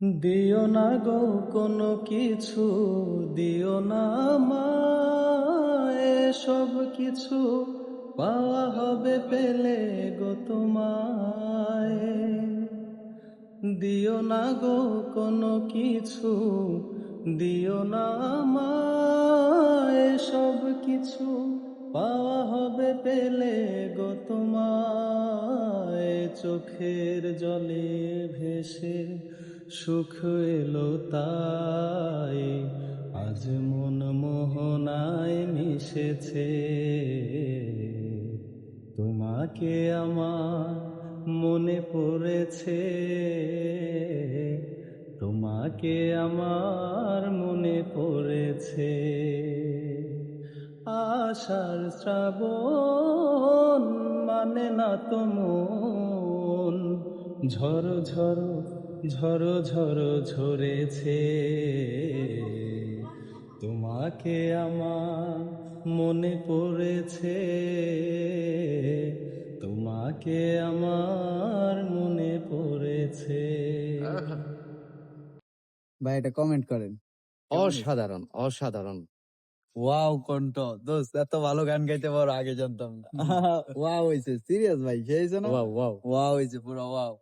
দিও না গো কোনো কিছু, দিও না আমায়, সব কিছু পাওয়া হবে পেলে গো তোমায়। দিও না গো কোনো কিছু, দিও না আমায়, সব কিছু পাওয়া হবে পেলে গো তোমায়। চোখের জলে ভেসে সুখ এলো তাই, আজ মন মোহনায় মিশেছে। তোমাকে আমার মনে পড়েছে, তোমাকে আমার মনে পড়েছে। আষাঢ় শ্রাবণ মানে না তো মন, ঝড়ো ঝড়ো ঝড়ো ঝড়ো ঝরেছে। তোমাকে আমার মনে পড়েছে, তোমাকে আমার মনে পড়েছে। ভাই এটা কমেন্ট করেন, কেমন হয়েছে? অসাধারণ অসাধারণ। ওয়াও কণ্ঠ দোস্ত, এত ভালো গান গাইতে পারো আগে জানতাম না। ওয়াও হয়েছে, সিরিয়াস ভাই, খেয়েছে না? Wow wow. ওয়াও হয়েছে, পুরো ওয়াও।